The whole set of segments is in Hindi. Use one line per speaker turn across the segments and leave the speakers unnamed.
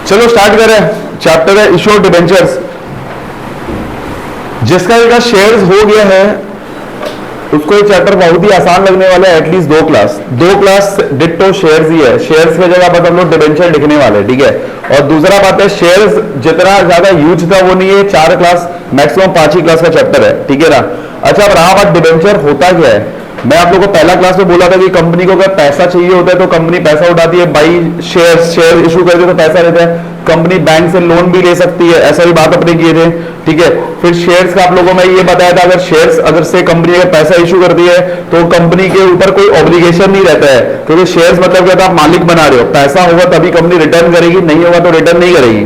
चलो स्टार्ट करें। चैप्टर है इशू ऑफ डिबेंचर्स। जिसका एक शेयर्स हो गया है उसको ये चैप्टर बहुत ही आसान लगने वाला है। एटलीस्ट दो क्लास डिट्टो शेयर्स ही है। शेयर्स की जगह पर हम लोग डिबेंचर लिखने वाले, ठीक है। और दूसरा बात है, शेयर्स जितना ज्यादा यूज था वो नहीं है। 4 क्लास मैक्सिमम 5 ही क्लास का चैप्टर है, ठीक है ना। अच्छा, अब रहा बात डिबेंचर होता क्या है। मैं आप लोगों को पहला क्लास में बोला था कि कंपनी को अगर पैसा चाहिए होता है तो कंपनी पैसा उठाती है, बाई शेयर इशू करती है तो पैसा लेता है। कंपनी बैंक से लोन भी ले सकती है, ऐसा भी बात अपने किए थे, ठीक है। फिर शेयर्स का आप लोगों में ये बताया था, अगर से कंपनी अगर पैसा इशू करती है तो कंपनी के ऊपर कोई ऑब्लिगेशन नहीं रहता है, क्योंकि शेयर्स मतलब क्या था, आप मालिक बना रहे हो। पैसा होगा तभी कंपनी रिटर्न करेगी, नहीं होगा तो रिटर्न नहीं करेगी।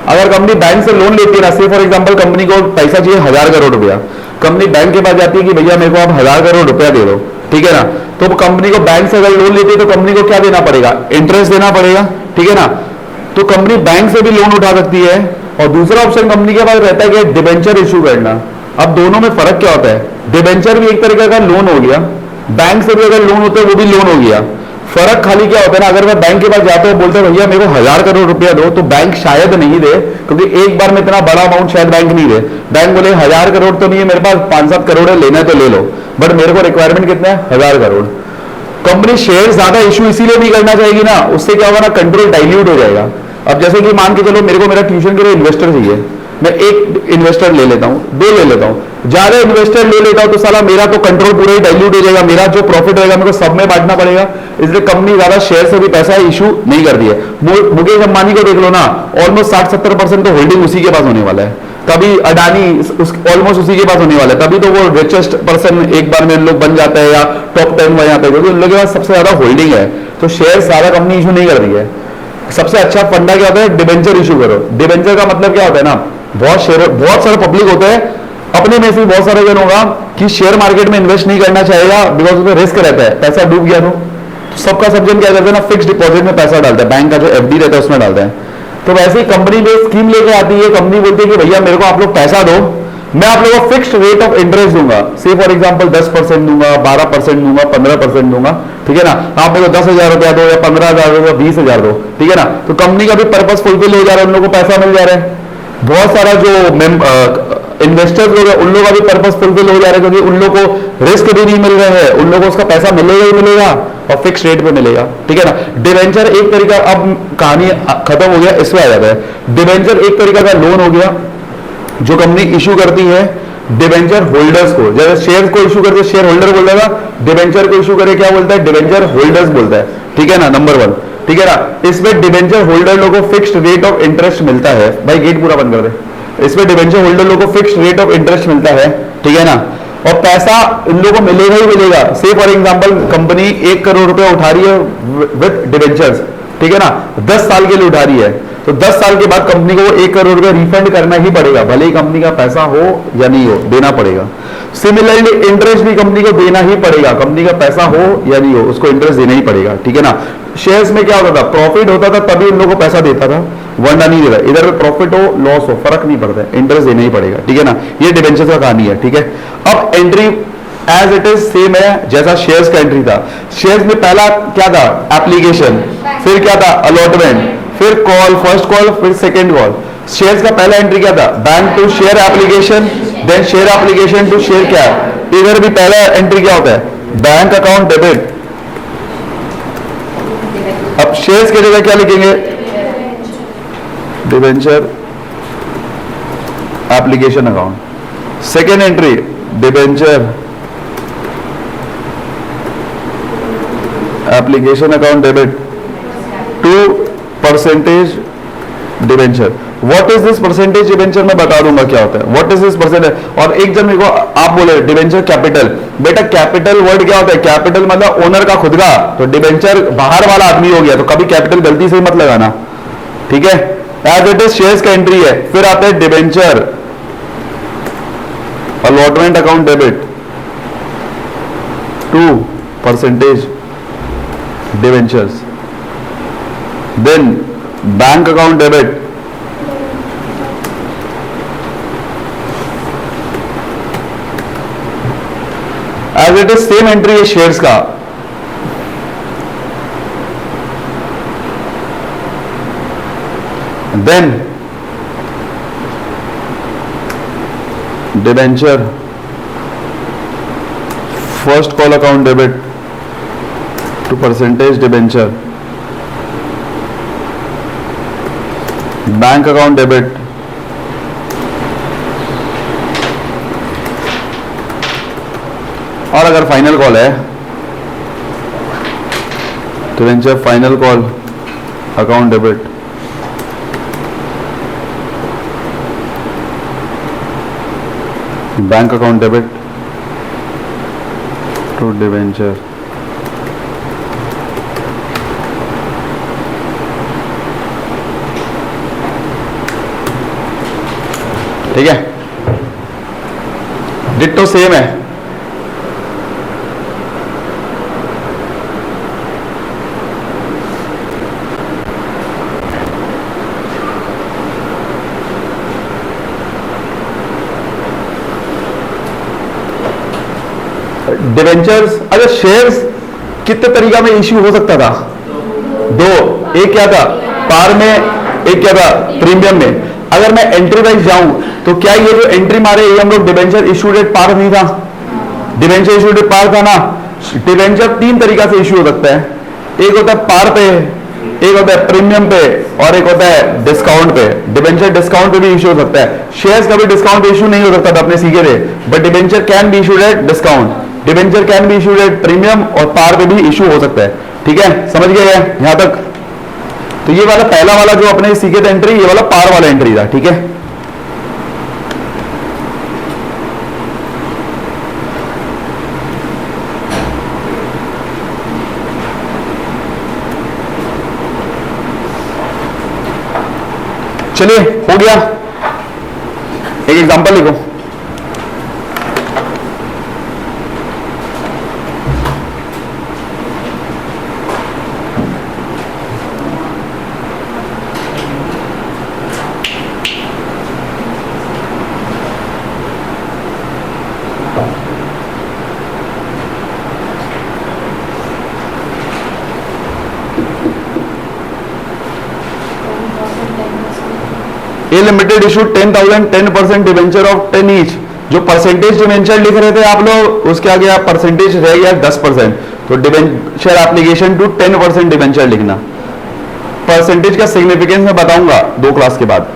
अगर कंपनी बैंक से लोन लेती है ना, फॉर एग्जांपल कंपनी को पैसा चाहिए 1000 करोड़ रुपया, कंपनी बैंक के पास जाती है कि भैया मेरे को आप 1000 करोड़ रुपया दे दो, ठीक है ना। तो कंपनी को बैंक से अगर लोन लेती है तो कंपनी को क्या देना पड़ेगा, इंटरेस्ट देना पड़ेगा, ठीक है ना। तो कंपनी बैंक से भी लोन उठा सकती है। और दूसरा ऑप्शन कंपनी के पास रहता है कि डिबेंचर इशू करना। अब दोनों में फर्क क्या होता है, डिबेंचर भी एक तरीके का लोन हो गया, बैंक से भी अगर लोन होता है वो भी लोन हो गया। फर्क खाली क्या होता है ना, अगर मैं बैंक के पास जाता हूँ बोलते हैं भैया मेरे को 1000 करोड़ रुपया दो, तो बैंक शायद नहीं दे, क्योंकि एक बार में इतना बड़ा अमाउंट शायद बैंक नहीं दे। बैंक बोले 1000 करोड़ तो नहीं है मेरे पास, 5-7 करोड़ है, लेना है तो ले लो, बट मेरे को रिक्वायरमेंट कितना है, 1000 करोड़। कंपनी शेयर ज्यादा इशू इसीलिए नहीं करना चाहेगी ना, उससे क्या होगा ना, कंट्रोल डाइल्यूट हो जाएगा। अब जैसे कि मान के चलो मेरे को मेरा ट्यूशन के लिए इन्वेस्टर चाहिए, मैं एक इन्वेस्टर ले लेता हूं, 2 ले लेता हूं, ज्यादा इन्वेस्टर ले लेता हूं तो साला मेरा तो कंट्रोल पूरा ही डाइल्यूट हो जाएगा, मेरा जो प्रॉफिट रहेगा मेरे को सब में बांटना पड़ेगा। इसलिए कंपनी ज्यादा शेयर से भी पैसा इशू नहीं कर दिया। मुकेश अंबानी को देख लो ना, ऑलमोस्ट 60-70% तो होल्डिंग उसी के पास होने वाला है। कभी अडानी ऑलमोस्ट उसी के पास होने वाला है, तभी तो वो रिचेस्ट पर्सन एक बार में लोग बन जाता है या टॉप 10 में जाता है, क्योंकि उन लोगों के पास सबसे ज्यादा होल्डिंग है। तो शेयर सारा कंपनी इशू नहीं कर रही है। सबसे अच्छा फंडा क्या होता है, डिबेंचर इशू करो। डिबेंचर का मतलब क्या होता है ना, बहुत सारा पब्लिक होता है, अपने में से बहुत सारे जन होगा कि शेयर मार्केट में इन्वेस्ट नहीं करना चाहेगा, बिकॉज उसमें रिस्क रहता है, पैसा डूब गया तो सबका सब जन क्या करते हैं ना, फिक्स डिपॉजिट में पैसा डालता है, बैंक का जो एफडी रहता है उसमें डालता है। तो वैसे ही कंपनी में स्कीम लेके आती है, कंपनी बोलती है कि भैया मेरे को आप लोग पैसा दो, मैं आप लोगों को फिक्स्ड रेट ऑफ इंटरेस्ट दूंगा, से फॉर एग्जांपल 10% दूंगा, 12% दूंगा, 15% दूंगा, ठीक है ना। आप मेरे को 10,000 रुपया दो या 15,000 दो या 20,000 दो, ठीक है ना। तो कंपनी का भी पर्पस फुलफिल हो जा रहा है, उन लोगों को पैसा मिल जा रहा है। बहुत सारा जो इन्वेस्टर्स लोग हैं उन लोगों का भी पर्पस फुलफिल हो जा रहा है, क्योंकि उन लोगों को रिस्क भी नहीं मिल रहा है, उन लोगों को उसका पैसा मिलेगा ही मिलेगा और फिक्स रेट पे मिलेगा, ठीक है ना। डिवेंचर एक तरीका, अब कहानी खत्म हो गया, इसमें आ जाता है। डिवेंचर एक तरीका का लोन हो गया जो कंपनी इशू करती है डिवेंचर होल्डर्स को। जैसे शेयर को इशू करते शेयर होल्डर बोल देगा, डिवेंचर को इशू करे क्या बोलता है, डिवेंचर होल्डर्स बोलता है, ठीक है ना, नंबर 1, ठीक है ना। इसमें डिवेंचर होल्डर लोगों को फिक्स्ड रेट ऑफ इंटरेस्ट मिलता है। भाई गेट पूरा बंद कर दे। इसमें डिवेंचर होल्डर लोगों को फिक्स्ड रेट ऑफ इंटरेस्ट मिलता है, ठीक है ना। और पैसा इन लोगों को मिलेगा ही मिलेगा। से फॉर एग्जांपल कंपनी 1 करोड़ रुपया उठा रही है विद डिवेंचर्स, ठीक है ना, 10 साल के लिए उठा रही है, तो 10 साल के बाद कंपनी को वो 1 करोड़ रुपया रिफंड करना ही पड़ेगा, भले ही कंपनी का पैसा हो या नहीं हो, देना पड़ेगा। सिमिलरली इंटरेस्ट भी कंपनी को देना ही पड़ेगा, कंपनी का पैसा हो या नहीं हो उसको इंटरेस्ट देना ही पड़ेगा, ठीक है ना। शेयर्स में क्या होता था, प्रॉफिट होता था तभी इन लोगों को पैसा देता था, वरना नहीं देता। इधर में प्रॉफिट हो लॉस हो फर्क नहीं पड़ता, इंटरेस्ट देना ही पड़ेगा, ठीक है ना। ये डिवेंचर का कहानी है, ठीक है। अब entry as it is same है जैसा शेयर्स का एंट्री था। शेयर्स में पहला क्या था, एप्लीकेशन, फिर क्या था, अलॉटमेंट, फिर कॉल, फर्स्ट कॉल, फिर सेकंड कॉल। शेयर्स का पहला एंट्री क्या था, bank to share application, then share application to share क्या है। इधर भी पहला एंट्री क्या होता है, बैंक अकाउंट डेबिट। अब शेयर्स की जगह क्या लिखेंगे, debenture application account. Second entry debenture application account debit to percentage debenture. What is this percentage debenture, मैं बता दूंगा क्या होता है, व्हाट इज दिस परसेंटेज। और एक जन मेरे को आप बोले डिवेंचर कैपिटल, बेटा कैपिटल वर्ड क्या होता है, कैपिटल मतलब ओनर का खुद का, तो डिवेंचर बाहर वाला आदमी हो गया, तो कभी कैपिटल गलती से मत लगाना, ठीक है। एज इट इज शेयर्स का एंट्री है, फिर आता है debenture allotment account debit to percentage debentures, then bank account debit as it is same entry है शेयर्स का, then debenture first call account debit to percentage debenture, bank account debit और अगर फाइनल कॉल है तो debenture final call account debit bank account debit to debenture. ठीक है, डिट्टो सेम है। डिवेंचर्स अगर शेयर्स कितने तरीका में इश्यू हो सकता था? दो, एक क्या था पार में, एक क्या था प्रीमियम में। अगर मैं एंट्री वाइज जाऊं तो क्या ये जो एंट्री मारे ये हम लोग डिवेंचर इश्यूड एट पार नहीं था? डिवेंचर इश्यूड एट पार था ना। डिवेंचर तीन तरीका से इश्यू हो सकता है, एक होता है पार पे, एक होता है प्रीमियम पे और एक होता है डिस्काउंट पे। डिवेंचर डिस्काउंट पे भी इश्यू हो सकता है। शेयर्स कभी डिस्काउंट पे इश्यू नहीं हो सकता था, अपने सीखे थे, but debenture can be issued at discount, debenture can be issued at premium और पार पे भी इश्यू हो सकता है। ठीक है, समझ गए यहां तक? तो ये वाला पहला वाला जो अपने सीखे थे एंट्री, ये वाला पार वाला एंट्री था। ठीक है, चलिए हो गया। एक एग्जांपल लिखो। A limited issue 10,000 10% debenture of 10 each. जो परसेंटेज डिवेंचर लिख रहे थे आप लोग, उसके आगे आप परसेंटेज रह गया 10%, तो डिवेंचर एप्लीकेशन टू 10% डिवेंचर लिखना। परसेंटेज का सिग्निफिकेंस मैं बताऊंगा 2 क्लास के बाद।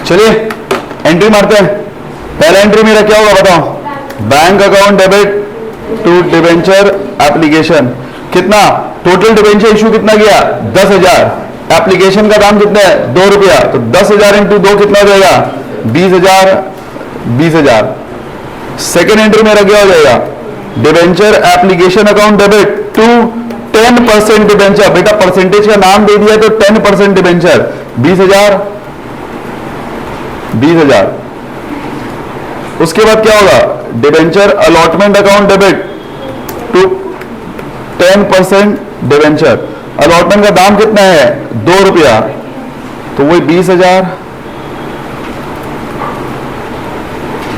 चलिए एंट्री मारते हैं। पहला एंट्री मेरा क्या होगा बताओ? Bank account debit to debenture application. कितना टोटल डिवेंचर इशू कितना गया? 10,000। एप्लीकेशन का दाम कितना है? 2 रुपया। तो 10,000 इंटू 2 कितना हो जाएगा? 20,000 20,000। सेकेंड एंट्री मेरा क्या हो जाएगा? Debenture application account debit to 10% debenture. बेटा परसेंटेज का नाम दे दिया तो 10% डिवेंचर 20,000 20,000। उसके बाद क्या होगा? Debenture allotment account debit to 10% debenture. Allotment का दाम कितना है? 2 रुपया। तो वही 20,000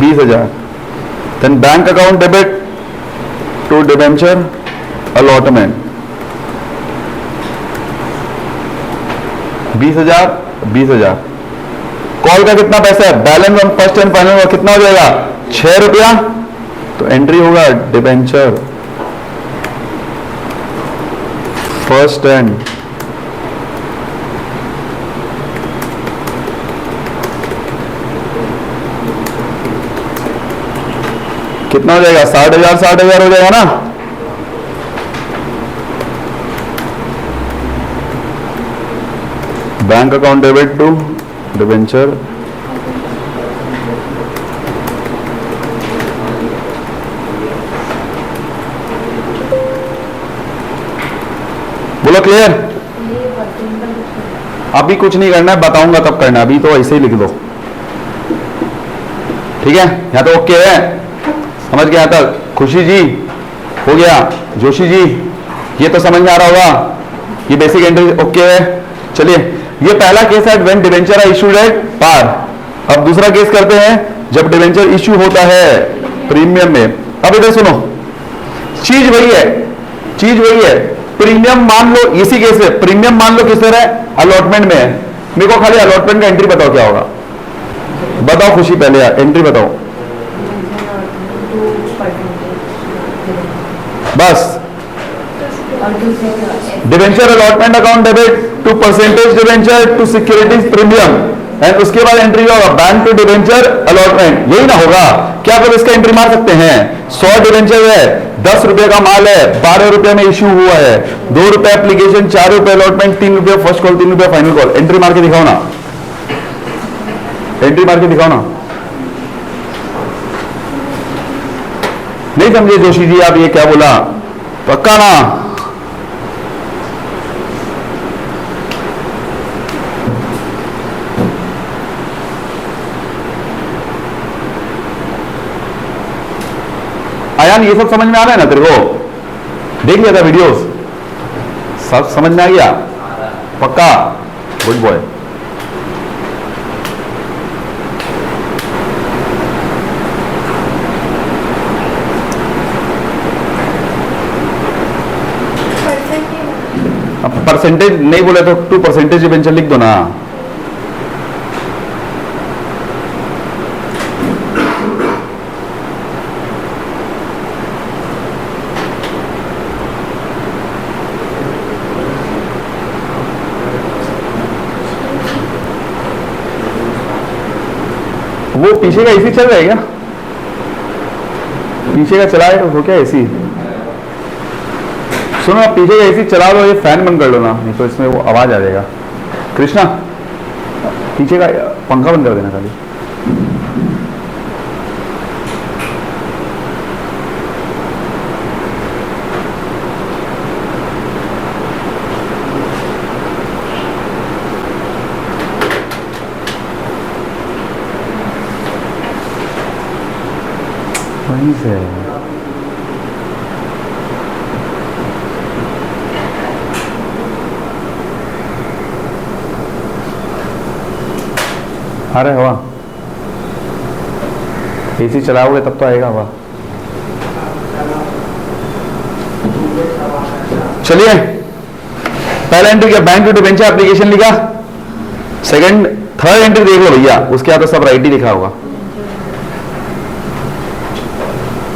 20,000। Then bank account debit to debenture allotment 20,000 20,000। Call का कितना पैसा है? Balance on first and final का कितना हो जाएगा? 6 रुपया। तो एंट्री होगा डिवेंचर फर्स्ट एंड कितना हो जाएगा? 60,000 60,000 हो जाएगा ना। Bank account debit to debenture बोलो क्लियर? अभी कुछ नहीं करना है, बताऊंगा कब करना है, अभी तो ऐसे ही लिख दो। ठीक है, यहां तो ओके है, समझ गया यहां तक? खुशी जी हो गया, जोशी जी ये तो समझ में आ रहा होगा, ये बेसिक एंट्री ओके है। चलिए, ये पहला केस है when debenture are issued at par. अब दूसरा केस करते हैं जब डिबेंचर इश्यू होता है प्रीमियम में। अब इधर सुनो, चीज वही है, चीज वही है। प्रीमियम मान लो, इसी केस में प्रीमियम मान लो किस तरह है, अलॉटमेंट में है। मेरे को खाली अलॉटमेंट का एंट्री बताओ क्या होगा, बताओ खुशी, पहले यार एंट्री बताओ बस। Debenture allotment account debit to percentage debenture to securities premium, and उसके बाद एंट्री होगा बैंक टू डिबेंचर अलॉटमेंट, यही ना होगा क्या? आप इसका एंट्री मार सकते हैं। 100 डिबेंचर है, 10 रुपए का माल है, 12 रुपए में इश्यू हुआ है, 2 रुपए एप्लीकेशन, 4 रुपए अलॉटमेंट, 3 रुपए फर्स्ट कॉल, 3 रुपए फाइनल कॉल। एंट्री मार के दिखाओ ना, एंट्री मार के दिखाओ ना। नहीं समझे जोशी जी आप ये क्या बोला? पक्का ना? आयान ये सब समझ में आ रहा है ना तेरे को? देख लिया था वीडियोस, सब समझ में आ गया? पक्का? Good boy. अब परसेंटेज नहीं बोले तो 2% डिबेंचर लिख दो ना। वो पीछे का एसी चल रहा है क्या? पीछे का चला है तो क्या एसी? सुनो, आप पीछे का एसी चला दो, ये फैन बंद कर लो ना, नहीं तो इसमें वो आवाज आ जाएगा। कृष्णा पीछे का पंखा बंद कर देना खाली। वहीं से आ रहा है हवा, एसी चलाओगे तब तो आएगा हवा। चलिए, पहला एंट्री क्या? बैंक टू डिबेंचर एप्लीकेशन लिखा। सेकंड थर्ड एंट्री देख लो भैया, उसके बाद तो सब राइट ही लिखा होगा।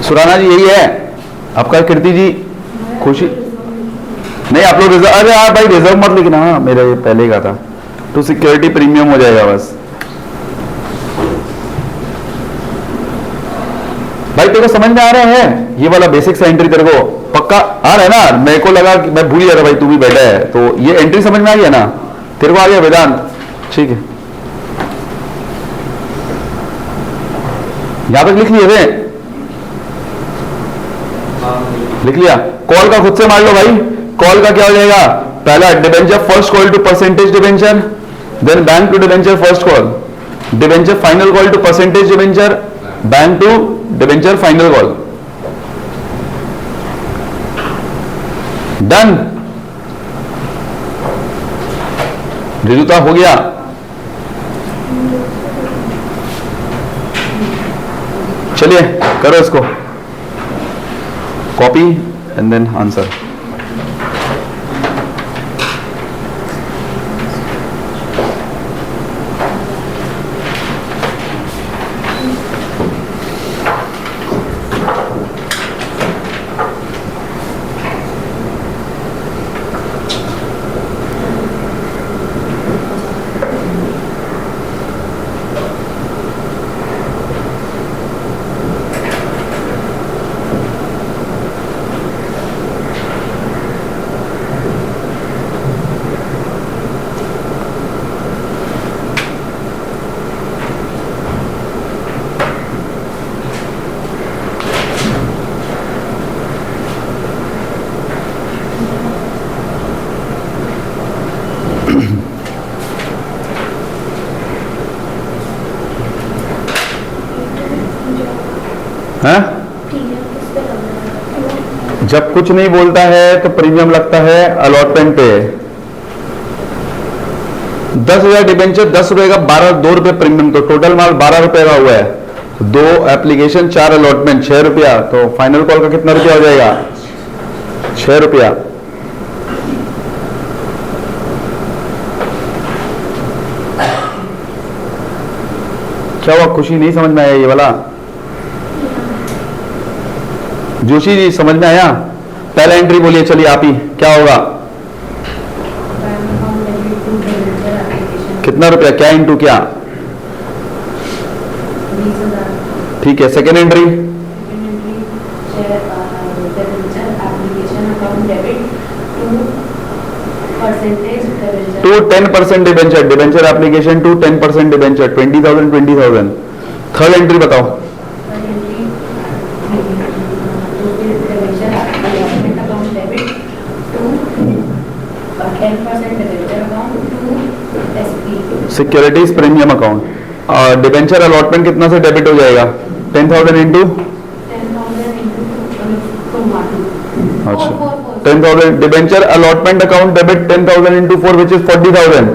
सुराना जी यही है आपका, कीर्ति जी, खुशी नहीं आप लोग रिजर्व, अरे यार भाई रिजर्व मत लिखना, मेरा ये पहले का था। टू सिक्योरिटी प्रीमियम हो जाएगा बस। भाई तेरे को समझ में आ रहा है ये वाला बेसिक सा एंट्री? तेरे को पक्का आ रहा है ना? मेरे को लगा कि मैं भूल गया था भाई, तू भी बैठा है तो ये एंट्री समझ में आ गया ना तेरे को? आ गया वेदांत? ठीक है, यहां तक लिख लिए थे? लिख लिया? कॉल का खुद से मार लो भाई। कॉल का क्या हो जाएगा? पहला debenture first call to percentage debenture, then bank to debenture first call, debenture final call to percentage debenture, bank to debenture final call. Done? Rijuta हो गया? चलिए करो इसको कॉपी एंड देन आंसर। है? जब कुछ नहीं बोलता है तो प्रीमियम लगता है अलॉटमेंट पे। 10,000 डिबेंचर 10 रुपए का 2 रुपए प्रीमियम, तो टोटल माल 12 रुपए का हुआ है। 2 एप्लीकेशन 4 अलॉटमेंट 6 रुपया, तो फाइनल कॉल का कितना रुपया हो जाएगा? 6 रुपया। क्या हुआ, खुशी नहीं समझ में आया ये वाला? जोशी जी समझ में आया? पहला एंट्री बोलिए, चलिए आप ही, क्या होगा? कितना रुपया, क्या इंटू क्या? ठीक है। Second entry to 10% debenture, debenture application to 10% debenture 20,000 20,000। Third entry बताओ। सिक्योरिटीज प्रीमियम अकाउंट और डिबेंचर अलॉटमेंट कितना से डेबिट हो जाएगा? 10,000 इंटू, अच्छा 10,000 debenture allotment account debit 10,000 into 4 which is 40,000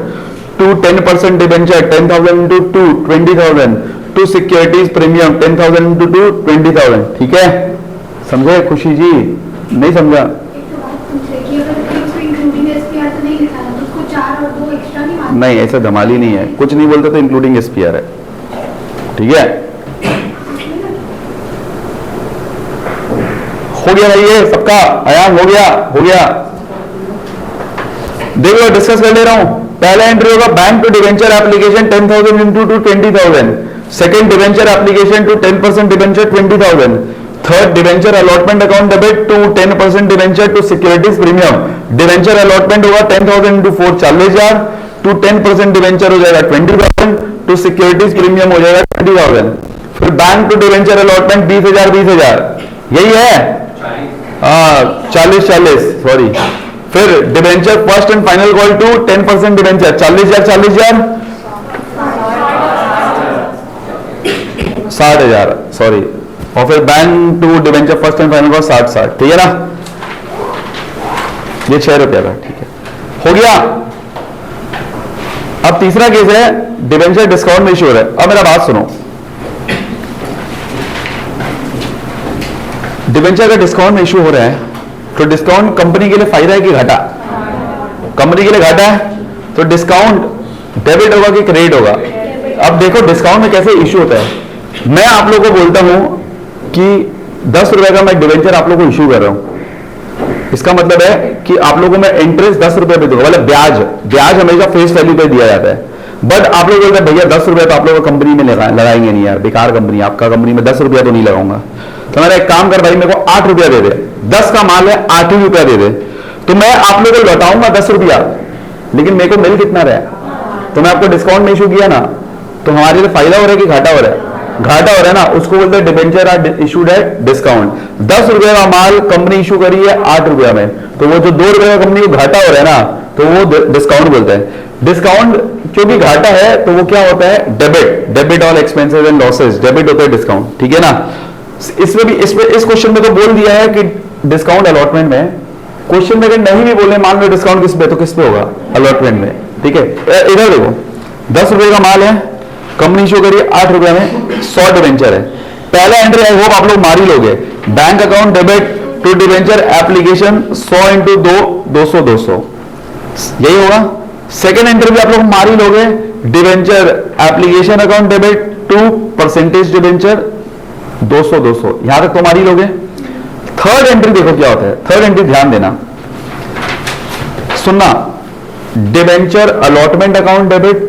to 10% debenture 10,000 into 2 20,000 to securities premium 10,000 into 2 20,000। ठीक है, समझे खुशी जी? नहीं समझा? नहीं, ऐसा धमाली नहीं है, कुछ नहीं बोलते तो इंक्लूडिंग एसपीआर है। ठीक है, हो गया भाई ये सबका आयाम? हो गया, हो गया। देख लो, डिस्कस कर ले रहा हूं। पहला एंट्री होगा bank to debenture application 10,000 into two 20,000। Second debenture application to 10% debenture 20,000। Third debenture allotment account debit to 10% debenture to securities premium. Debenture allotment होगा 10,000 इंटू 4 40,000 टू 10% डिवेंचर हो जाएगा 20,000 टू सिक्योरिटीज प्रीमियम हो जाएगा 20,000। फिर बैंक टू डिवेंचर अलॉटमेंट 20,000 20,000, यही है 40 सॉरी। फिर debenture first and final call to 10% debenture 40,000 40,000 60,000 sorry. और फिर bank to debenture first and final call 60,000। ठीक है ना? ये 6 रुपया का। ठीक है, हो गया। अब तीसरा केस है डिवेंचर डिस्काउंट में इश्योर है। अब मेरा बात सुनो, डिवेंचर का डिस्काउंट में इशू हो रहा है तो डिस्काउंट कंपनी के लिए फायदा है कि घाटा? कंपनी के लिए घाटा है, तो डिस्काउंट डेबिट होगा कि क्रेडिट होगा? अब देखो डिस्काउंट में कैसे इशू होता है। मैं आप लोगों को बोलता हूं कि 10 रुपए का मैं डिवेंचर आप लोगों को इशू कर रहा हूं, इसका मतलब है कि आप लोगों में इंटरेस्ट 10 रुपए पे दूंगा, मतलब ब्याज हमेशा फेस वैल्यू पे दिया जाता है। बट आप लोग बोलते हैं भैया 10 रुपए तो आप लोग कंपनी में लगाएंगे नहीं यार, बेकार कंपनी, आपका कंपनी में 10 रुपया तो नहीं लगाऊंगा। तो मेरा एक काम कर भाई, मेरे को 8 रुपया दे दे, 10 का माल है 8 ही रुपया दे दे, तो मैं आप लोगों को लौटाऊंगा 10 रुपया, लेकिन मेरे को मिल कितना रहा? तो मैं आपको डिस्काउंट में इशू किया ना, तो हमारे लिए फायदा हो रहा है कि घाटा हो रहा है? घाटा हो रहा है ना, उसको बोलते हैं debenture are issued at discount. 10 रुपए का माल कंपनी इशू करी है 8 रुपया में, तो वो जो 2 रुपए का कंपनी को घाटा हो रहा है ना, तो वो डिस्काउंट बोलते हैं। डिस्काउंट क्योंकि घाटा है तो वो क्या होता है? Debit all expenses and losses, debit होता है डिस्काउंट। ठीक है ना? इसमें भी इस क्वेश्चन में तो बोल दिया है कि डिस्काउंट अलॉटमेंट में। क्वेश्चन में अगर नहीं भी बोले, मान लो डिस्काउंट किस पे, तो किस पे होगा? अलॉटमेंट में। ठीक है, इधर देखो 10 रुपए का माल है, कंपनी इशू करिए 8 रुपए में, 100 डिवेंचर है। पहला एंट्री आई होप आप लोग मार ही लोगे, bank account debit to debenture application 100 into 2 200 यही होगा। सेकेंड एंट्री भी आप लोग मार ही लोगे, debenture application account debit to percentage debenture 200 यहां तक तो मार ही लोगे। थर्ड एंट्री देखो क्या होता है। थर्ड एंट्री ध्यान देना, सुनना, debenture allotment account debit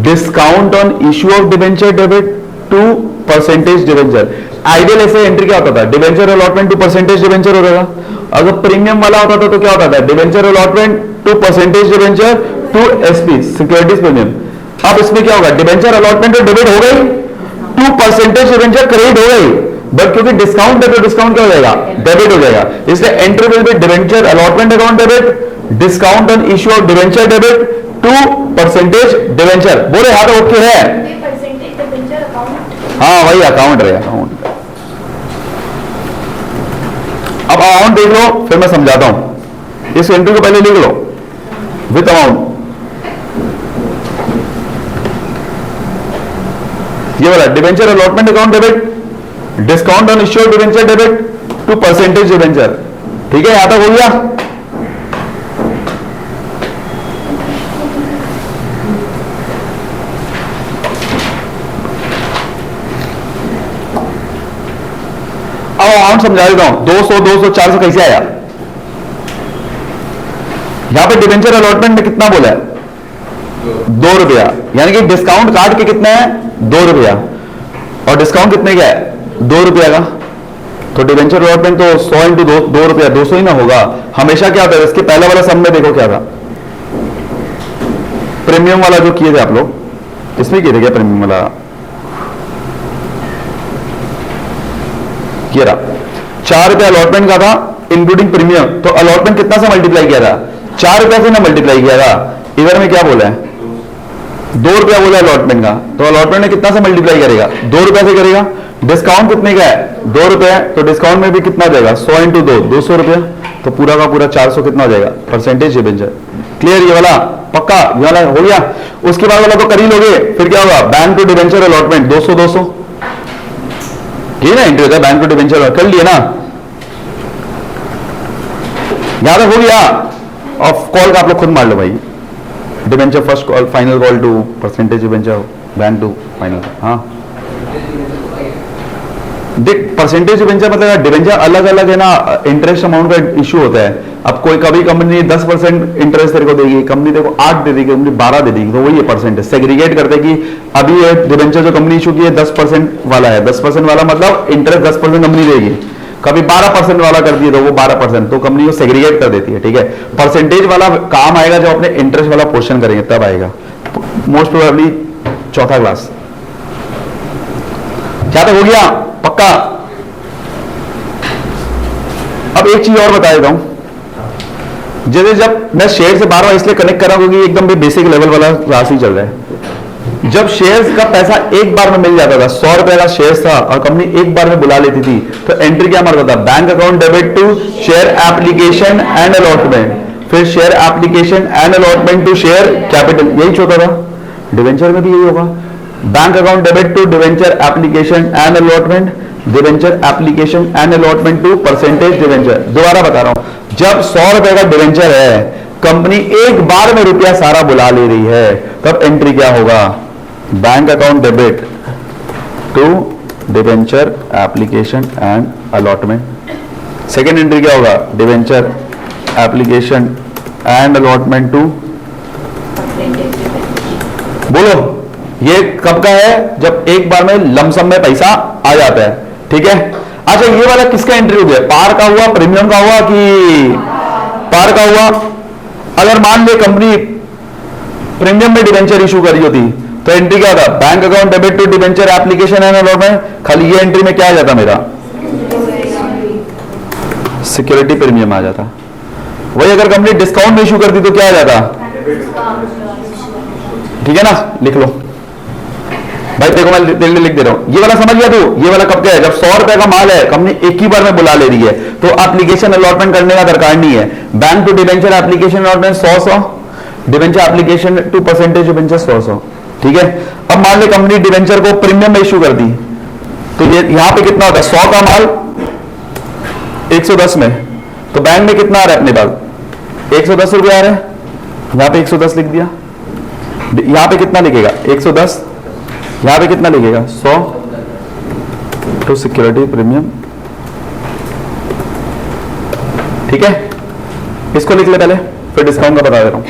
discount on issue of debenture debit to percentage debenture. Ideal ऐसे एंट्री क्या होता था? Debenture allotment to percentage debenture होगा। अगर प्रीमियम वाला होता था तो क्या होता था? Debenture allotment to percentage debenture to SP securities premium. अब इसमें क्या होगा? डिवेंचर अलॉटमेंट तो डेबिट हो गई, टू परसेंटेज डिवेंचर क्रेडिट हो गई, बट क्योंकि डिस्काउंट है तो डिस्काउंट क्या हो जाएगा? डेबिट हो जाएगा। इसलिए entry will be debenture allotment account debit, discount on issue of debenture debit to percentage debenture. बोले हाँ तो ओके है? हाँ वही अकाउंट रहे, अकाउंट अमाउंट देख लो, फिर मैं समझाता हूं। इस एंट्री को पहले लिख लो विथ अमाउंट। ये वाला debenture allotment account debit, discount on issued debenture debit to percentage debenture. ठीक है, यहां तक हो गया। अब अमाउंट समझा देता हूं। 200 200 400 कैसे आया? यहां पे डिबेंचर अलॉटमेंट में कितना बोला है? 2 रुपया, यानी कि डिस्काउंट काट के कितना है? 2 रुपया। और डिस्काउंट कितने का है? 2 रुपया का। तो डिबेंचर अलॉटमेंट तो 100 इंटू 2 रुपया, 200 ही ना होगा हमेशा। क्या होता है इसके पहले वाला सम में देखो क्या था, प्रीमियम वाला जो किए थे आप लोग, इसमें किए थे क्या प्रीमियम वाला? ये रहा 4 रुपया अलॉटमेंट का था इंक्लूडिंग प्रीमियम। तो अलॉटमेंट कितना से मल्टीप्लाई किया था? 4 रुपया से ना मल्टीप्लाई किया था। इधर में क्या बोला है? 2 रुपया बोला अलॉटमेंट का। तो अलॉटमेंट में कितना से मल्टीप्लाई करेगा? 2 रुपया से करेगा। डिस्काउंट कितने का है? 2 रुपया। तो डिस्काउंट में भी कितना जाएगा? 100 इंटू 2, 200 रुपया। तो पूरा का पूरा 400 कितना हो जाएगा? Percentage debenture. क्लियर? ये वाला पक्का, ये वाला हो गया। उसके बाद वाला तो कर ही लोगे। फिर क्या होगा? बैंक टू डिबेंचर अलॉटमेंट 200 200, ये ना एंट्री होता है बैंक टू डिबेंचर। कर लिए ना? यहां तक हो गया। ऑफ कॉल का आप लोग खुद मार लो भाई। Debenture first call, final call to percentage debenture, bank to final. हाँ देख, परसेंटेज डिबेंचर मतलब डिबेंचर अलग अलग है ना, इंटरेस्ट अमाउंट का इशू होता है। अब कोई कभी कंपनी 10% इंटरेस्ट तेरे को देगी, कंपनी तेरे को 8 दे देगी, कंपनी 12 दे देगी, तो वही है परसेंटेज। सेग्रीगेट करते कि अभी ये डिबेंचर जो कंपनी इशू की है 10% वाला है। 10% वाला मतलब इंटरेस्ट 10% कंपनी देगी। कभी 12% वाला कर दिए तो वो 12%, तो कंपनी को सेग्रीगेट कर देती है। ठीक है, परसेंटेज वाला काम आएगा जब अपने इंटरेस्ट वाला पोर्शन करेंगे तब आएगा, मोस्ट प्रोबेबली चौथा क्लास। क्या तो हो गया पक्का। अब एक चीज और बता देता हूं, जैसे जब मैं शेयर से बार बार इसलिए कनेक्ट कर रहा हूं क्योंकि एकदम भी बेसिक लेवल वाला क्लास ही चल रहा है। जब शेयर्स का पैसा एक बार में मिल जाता था, 100 रुपए का शेयर था और कंपनी एक बार में बुला लेती थी, तो एंट्री क्या मारता था? Bank account debit to share application and allotment, फिर share application and allotment to share capital. यही होता था, डिवेंचर में भी यही होगा। Bank account debit to debenture application and allotment, debenture application and allotment to percentage debenture. दोबारा बता रहा हूं, जब 100 रुपए का डिवेंचर है, कंपनी एक बार में रुपया सारा बुला ले रही है, तब एंट्री क्या होगा? Bank account debit to debenture application and allotment. Second entry क्या होगा? Debenture application and allotment to, बोलो ये कब का है? जब एक बार में लमसम में पैसा आ जाता है। ठीक है, अच्छा ये वाला किसका एंट्री हो गया? पार का हुआ, प्रीमियम का हुआ कि पार का हुआ? अगर मान ले कंपनी प्रीमियम में डिवेंचर इशू करी होती तो एंट्री क्या था? Bank account debit to debenture application and allotment. खाली ये एंट्री में क्या आ जाता मेरा? सिक्योरिटी प्रीमियम आ जाता। वही अगर कंपनी डिस्काउंट में इशू करती तो क्या आ जाता? ठीक है ना, लिख लो भाई। देखो मैं तेरे लिए लिख दे रहा हूं, ये वाला समझ गया तू? ये वाला कब क्या है? जब 100 रुपए का माल है, कंपनी एक ही बार में बुला ले रही है, तो एप्लीकेशन अलॉटमेंट करने का दरकार नहीं है। Bank to debenture application allotment 100 debenture application to percentage debenture 100। ठीक है, अब मान ले कंपनी डिवेंचर को प्रीमियम में इशू कर दी, तो ये यहां पे कितना होता है? 100 का माल 110 में, तो बैंक में कितना आ रहा है अपने पास? 110 रुपया आ रहा है। यहां पे 110 लिख दिया, यहां पे कितना लिखेगा? 110, यहां पे कितना लिखेगा? 100 टू सिक्योरिटी प्रीमियम। ठीक है, इसको लिख ले पहले, फिर डिस्काउंट का बता दे रहा हूं।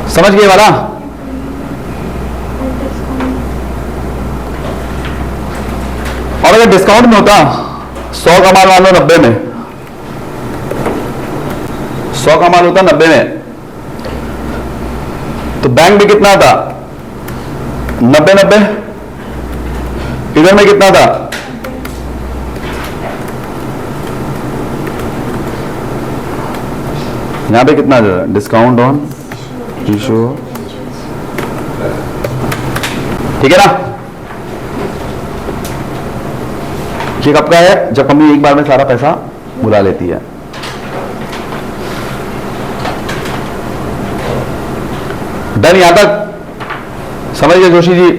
समझ गए वाला? और अगर डिस्काउंट में होता 100 का माल मान लो 90 में, 100 का माल होता 90 में, तो बैंक में कितना था? 90 90। इधर में कितना था? यहाँ पे कितना डिस्काउंट ऑन इशू, ठीक है ना। ये कब का है? जब कंपनी एक बार में सारा पैसा बुला लेती है। डन, यहां तक समझ गए जोशी जी?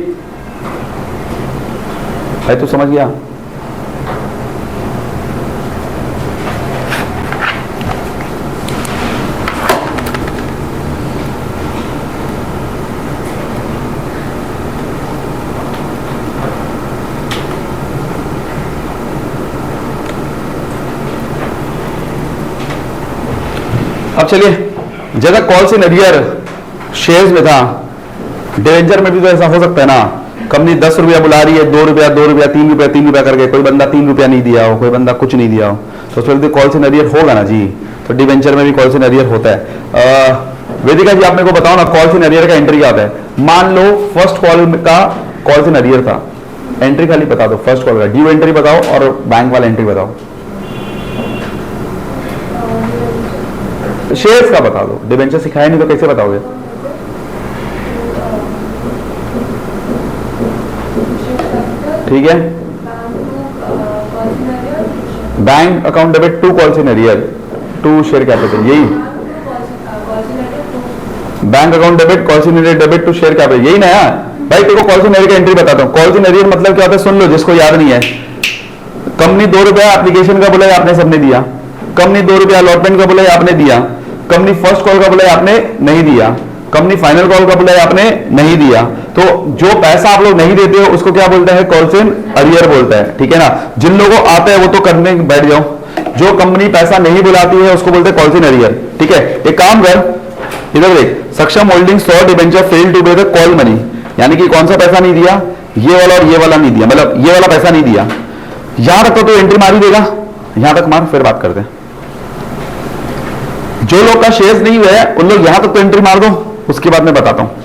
भाई तू समझ गया? अब चलिए, जैसा कॉल्स इन अरियर शेयर्स में था, डिवेंचर में भी तो ऐसा हो सकता है ना। कंपनी 10 रुपया बुला रही है, 2 रुपया 2 रुपया 3 रुपया 3 रुपया करके, कोई बंदा 3 रुपया नहीं दिया हो, कोई बंदा कुछ नहीं दिया हो, तो उसमें तो कॉल्स इन अरियर होगा ना जी। तो डिवेंचर में भी कॉल्स इन अरियर होता है। वेदिका जी आप मेरे को बताओ ना, कॉल्स इन अरियर का एंट्री क्या होता है? मान लो फर्स्ट कॉल का कॉल्स इन अरियर था, एंट्री खाली बता दो, फर्स्ट कॉल का ड्यू एंट्री बताओ और बैंक वाला एंट्री बताओ। शेयर्स का बता दो, डिवेंचर सिखाया नहीं तो कैसे बताओगे? ठीक है, bank account debit to calls in arrear to share capital, यही bank account debit calls in arrear debit to share capital, यही ना यार। भाई तेरे को कॉल्स इन अरियर का एंट्री बताता हूं। कॉल्स इन अरियर मतलब क्या होता है सुन लो, जिसको याद नहीं है। कंपनी 2 रुपया एप्लीकेशन का बोला, आपने सबने दिया। कंपनी 2 रुपया अलॉटमेंट का बोला, आपने दिया। कंपनी फर्स्ट कॉल का बोला, आपने नहीं दिया। कंपनी फाइनल कॉल का बोला, आपने नहीं दिया। तो जो पैसा आप लोग नहीं देते हो उसको क्या बोलते हैं? कॉल्स इन अरियर बोलता है, ठीक है ना। जिन लोगों को आता है वो तो करने बैठ जाओ, जो कंपनी पैसा नहीं बुलाती है उसको बोलते हैं कॉल्स इन अरियर, ठीक है। एक काम कर, इधर देख, सक्षम होल्डिंग सॉ debenture fail to pay the call money, यानी कि कौन सा पैसा नहीं दिया? ये वाला और ये वाला नहीं दिया, मतलब ये वाला पैसा नहीं दिया। यहां तक तो एंट्री मार ही देगा, यहां तक मार, फिर बात करते हैं। जो लोग का शेयर्स नहीं हुआ है उन लोग यहां तक तो एंट्री मार दो, उसके बाद मैं बताता हूं।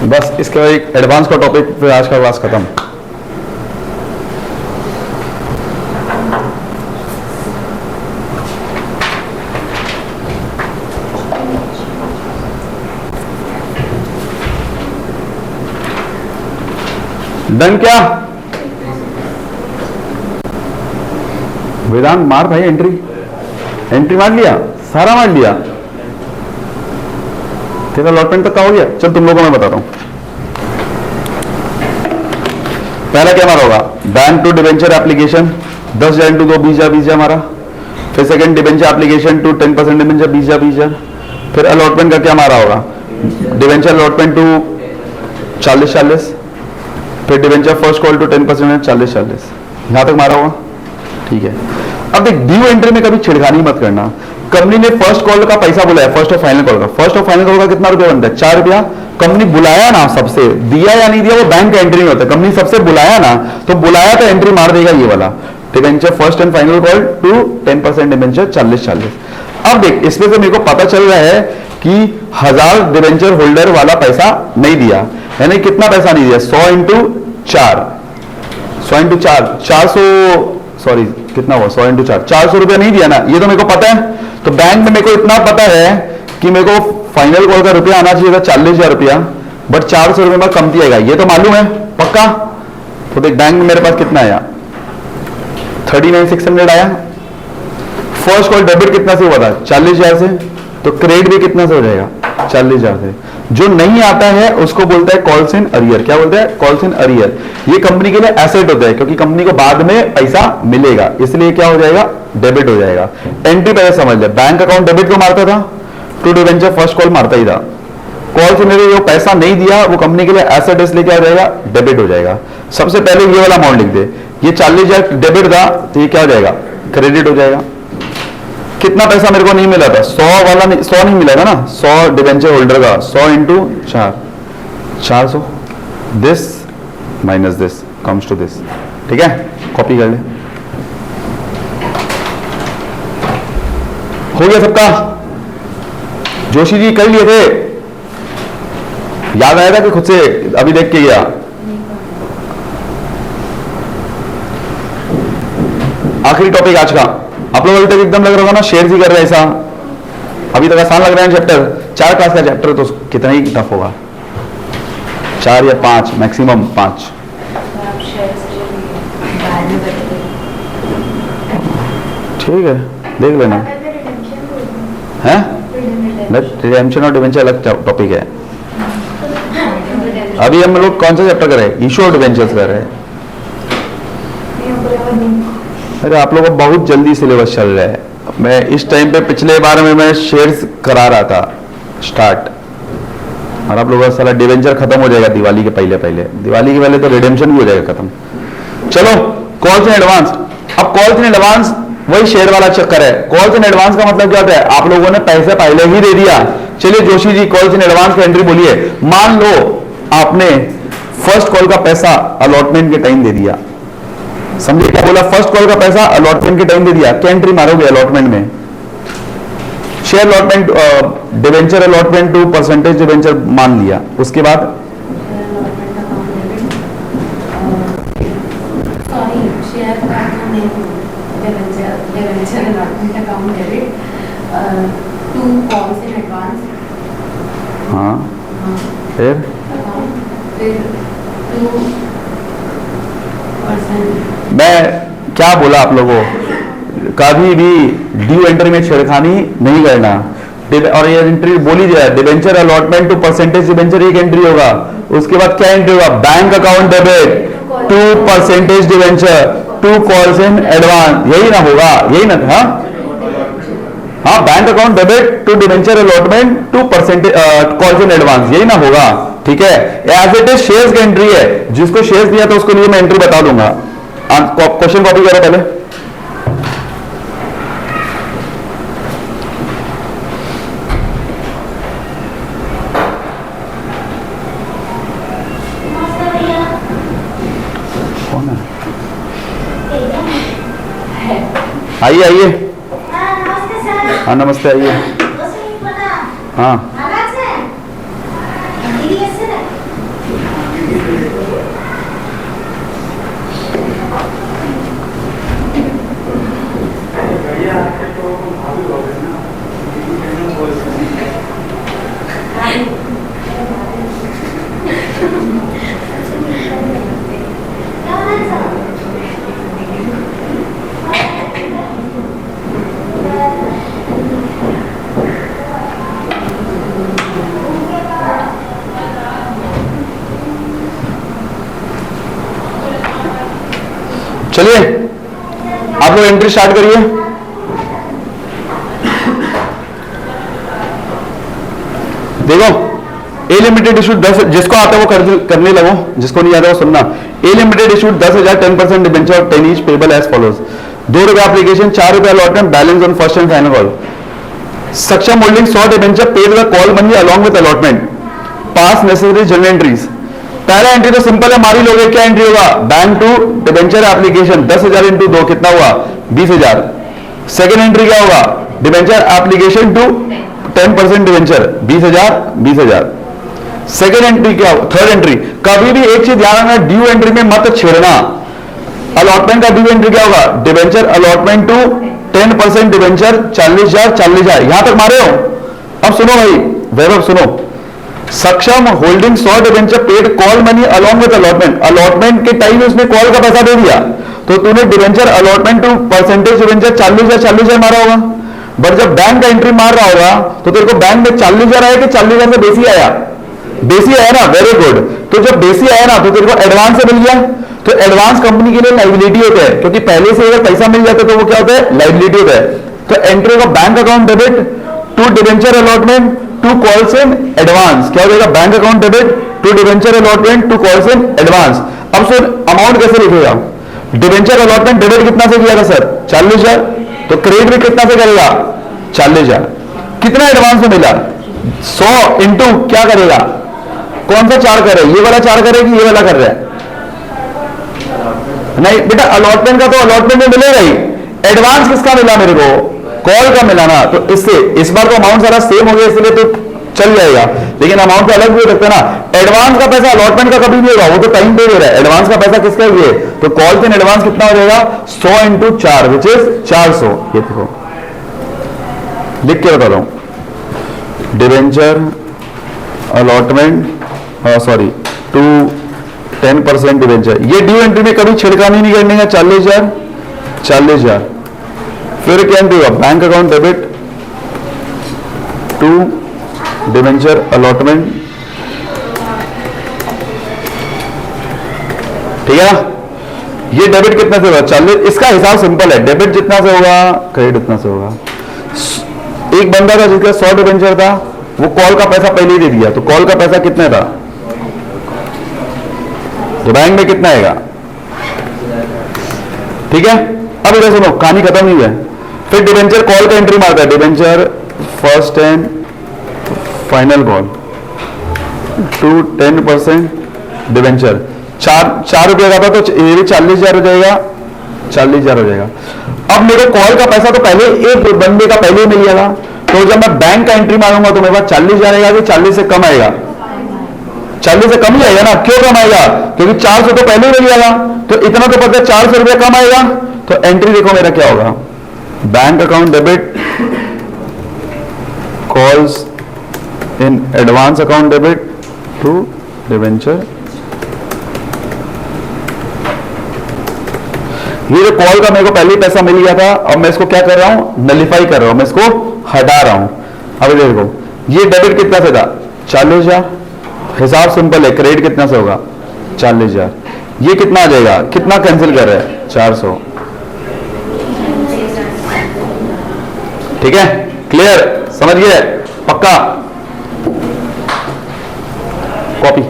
बस इसके बाद एक एडवांस का टॉपिक, फिर आज का क्लास खत्म। डन क्या? वेदांत मार भाई, एंट्री मार लिया, सारा मार लिया। तेरा अलॉटमेंट तक का हो गया। चल तुम लोगों को मैं बताता हूं। पहला क्या हमारा होगा? Bank to debenture application 10,000 into 2 20,000 हमारा। फिर second debenture application to 10% debenture 20,000। फिर अलॉटमेंट का क्या हमारा होगा? Debenture allotment to 40,40। फिर डिवेंचर फर्स्ट कॉल टू 10% 40,40। यहां तक मारा होगा, ठीक है। अब देख, ड्यू एंट्री में कभी छिड़खानी मत करना। कंपनी ने फर्स्ट कॉल का पैसा बुलाया, फर्स्ट और फाइनल कॉल का। फर्स्ट और फाइनल कॉल का कितना रुपया बनता है? 4 रुपया। कंपनी बुलाया ना, सबसे दिया या नहीं दिया वो बैंक का एंट्री नहीं होता। कंपनी सबसे बुलाया ना, तो बुलाया तो एंट्री मार देगा ये वाला debenture first and final call to 10% debenture 40,40। अब देख इसमें से मेरे को पता चल रहा है कि 1000 डिवेंचर होल्डर वाला पैसा नहीं दिया, यानी कितना पैसा नहीं दिया, 100 इंटू 4, 100 इंटू 4, 400, सॉरी कितना हुआ, 100 इंटू 4, 400 रुपया नहीं दिया ना, ये तो मेरे को पता है। तो बैंक में मेरे को इतना पता है कि मेरे को फाइनल कॉल का रुपया आना चाहिए था 40,000 रुपया, बट 400 रुपये में कम दिया, ये तो मालूम है पक्का। तो देख बैंक में मेरे पास कितना आया, 39,600 आया। फर्स्ट कॉल डेबिट कितना से हुआ था, 40,000 से, तो क्रेडिट भी कितना से हो जाएगा, 40,000 से। जो नहीं आता है उसको बोलता है कॉल्स इन अरियर। क्या बोलता है, कॉल्स इन अरियर। ये कंपनी के लिए एसेट होता है, क्योंकि कंपनी को बाद में पैसा मिलेगा, इसलिए क्या हो जाएगा, डेबिट हो जाएगा। एंट्री पहले समझ ले, बैंक अकाउंट डेबिट को मारता था, टू डिवेंचर फर्स्ट कॉल मारता ही था। कॉल्स इन अरियर जो पैसा नहीं दिया वो कंपनी के लिए एसेट, इसलिए क्या हो जाएगा, डेबिट हो जाएगा। सबसे पहले ये वाला अमाउंट लिख दे, ये 40,000 डेबिट था, तो ये क्या हो जाएगा, क्रेडिट हो जाएगा। कितना पैसा मेरे को नहीं मिला था, 100 वाला नहीं, 100 नहीं मिला था ना, 100 डिवेंचर होल्डर का, 100 into 4, 400, this minus this comes to this. ठीक है, कॉपी कर ले, हो गया सबका। जोशी जी कर लिए थे, याद आया था कि खुद से अभी देख के गया। आखिरी टॉपिक आज का, आप लोग अभी तक एकदम लग रहा होगा ना शेयर ही कर रहे हैं ऐसा, अभी तक आसान लग रहा है चैप्टर, 4 क्लास का चैप्टर तो कितना ही टफ होगा, 4 या 5 मैक्सिमम 5। ठीक है देख लेना है, रिडेम्पशन और डिवेंचर अलग टॉपिक है। अभी हम लोग कौन सा चैप्टर कर रहे हैं, इशू और डिवेंचर्स कर रहे हैं। अरे आप लोगों को बहुत जल्दी सिलेबस चल रहा है। मैं इस टाइम पे पिछले बार में मैं शेयर्स करा रहा था स्टार्ट, और आप लोगों का सारा डिवेंचर खत्म हो जाएगा दिवाली के पहले पहले, दिवाली के पहले तो रिडेम्पशन भी हो जाएगा खत्म। चलो कॉल्स इन एडवांस, अब कॉल्स इन एडवांस वही शेयर वाला चक्कर है। कॉल्स इन एडवांस का मतलब क्या होता है, आप लोगों ने पैसे पहले ही दे दिया। चलिए Joshi ji calls in advance का एंट्री बोलिए। मान लो आपने फर्स्ट कॉल का पैसा अलॉटमेंट के टाइम दे दिया, समझिए क्या बोला, फर्स्ट कॉल का पैसा अलॉटमेंट के टाइम दे दिया, क्या एंट्री मारोगे अलॉटमेंट में, share allotment, debenture allotment to percentage debenture मान लिया, उसके बाद हाँ फिर मैं क्या बोला आप लोगों, कभी भी ड्यू एंट्री में छेड़खानी नहीं करना। और ये एंट्री बोली दिया, debenture allotment to percentage debenture एक एंट्री होगा, उसके बाद क्या एंट्री होगा, bank account debit to percentage debenture to calls in advance, यही ना होगा, यही ना था। हाँ bank account debit to debenture allotment to percentage calls in advance, यही ना होगा। ठीक है, एज इट इज शेयर्स की एंट्री है, जिसको शेयर्स दिया तो उसके लिए मैं एंट्री बता दूंगा। क्वेश्चन कॉपी करो पहले। कौन है, आइए आइए, हाँ नमस्ते, आइए। हाँ चलिए आप लोग एंट्री स्टार्ट करिए। देखो ए लिमिटेड इशू 10, जिसको आता है वो करने लगो, जिसको नहीं आता वो सुनना। ए लिमिटेड इशू 10,000 10% डिबेंचर और 10 each payable as follows. ₹2 application, ₹4 allotment, balance on first and final call. Saksham holding 100 debenture paid the call money along with allotment, pass necessary journal entries. पहला एंट्री तो सिंपल है, मारी लोगे, क्या एंट्री होगा, bank to debenture application 10,000 into 2 कितना हुआ, 20,000। सेकेंड एंट्री क्या होगा, debenture application to 10% debenture 20,000। Second entry क्या होगा, थर्ड एंट्री, कभी भी एक चीज ध्यान रखना, ड्यू एंट्री में मत छेड़ना। अलॉटमेंट का ड्यू एंट्री क्या होगा, डिबेंचर अलॉटमेंट टू 10% डिबेंचर 40,000। यहां तक मारे हो। अब सुनो भाई वैभव सुनो, Saksham holding 100 debenture paid call money along with allotment. Allotment के टाइम उसने कॉल का पैसा दे दिया, तो तूने debenture allotment to percentage debenture 40,000 मारा होगा। बट जब बैंक का एंट्री मार रहा होगा तो तेरे को बैंक में 40,000 आया कि 40,000 से बेसी आया, बेसी आया ना, वेरी गुड। तो जब बेसी आया ना तो तेरे को एडवांस से मिल गया। तो एडवांस कंपनी के लिए लाइबिलिटी होता है, क्योंकि पहले से अगर पैसा मिल जाता है तो वो क्या होता है, लाइबिलिटी होता है। तो एंट्री का bank account debit to debenture allotment to calls in advance, क्या हो जाएगा, bank account debit to debenture allotment to calls in advance. अब सुन अमाउंट कैसे लिखेगा, डिबेंचर अलॉटमेंट डेबिट कितना से किया था सर, 40,000, तो क्रेडिट भी कितना से करेगा, 40,000। कितना एडवांस में मिला, 100 इंटू क्या करेगा, कौन सा चार करे, ये वाला चार करे कि ये वाला कर रहा है, नहीं बेटा अलॉटमेंट का तो अलॉटमेंट में मिलेगा ही, एडवांस किसका मिला मेरे को, कॉल का मिला ना। तो इससे इस बार तो अमाउंट सारा सेम हो गया, इसलिए तो चल जाएगा, लेकिन अमाउंट तो अलग भी हो सकता है ना। एडवांस का पैसा अलॉटमेंट का कभी नहीं होगा, वो तो टाइम पे दे रहा है। एडवांस का पैसा किसका है, तो कॉल इन एडवांस कितना हो जाएगा, 100 इंटू 4 विच इज 400। ये देखो लिख के बता रहा हूं, debenture allotment sorry to 10% debenture. ये ड्यू एंट्री में कभी छिड़कानी नहीं करने का, 40,000। फिर क्या एंट्री होगा, bank account debit to debenture allotment, ठीक है ना। ये डेबिट कितना से होगा, 40। इसका हिसाब सिंपल है, डेबिट जितना से होगा क्रेडिट उतना से होगा। एक बंदा था जिसका 100 डिबेंचर था, वो कॉल का पैसा पहले ही दे दिया, तो कॉल का पैसा कितना था, तो बैंक में कितना आएगा, ठीक है। अब इधर सुनो कहानी खत्म नहीं है। फिर डिबेंचर कॉल का एंट्री मारता है, debenture first and final call to 10% debenture, 4 रुपये का था, तो ये भी 40,000 हो जाएगा, 40,000 हो जाएगा। अब मेरे कॉल का पैसा तो पहले एक बंदे का पहले ही मिल गया, तो जब मैं बैंक का एंट्री मारूंगा तो मेरे पास 40,000 आएगा कि 40 से कम आएगा, 40 से कम ही आएगा ना। क्यों कम आएगा, क्योंकि 400 तो पहले ही मिल गया, तो इतना तो पता है 400 रुपया कम आएगा। तो एंट्री देखो मेरा क्या होगा, bank account debit calls in advance account debit to debenture. ये जो कॉल का मेरे को पहले ही पैसा मिल गया था, अब मैं इसको क्या कर रहा हूं, नलिफाई कर रहा हूं, मैं इसको हटा रहा हूं। अब देखो ये डेबिट कितना से था, 40,000, हिसाब सिंपल है, क्रेडिट कितना से होगा, 40,000। ये कितना आ जाएगा, कितना कैंसिल कर रहे हैं, 400, ठीक है, क्लियर, समझ गए, पक्का, कॉपी।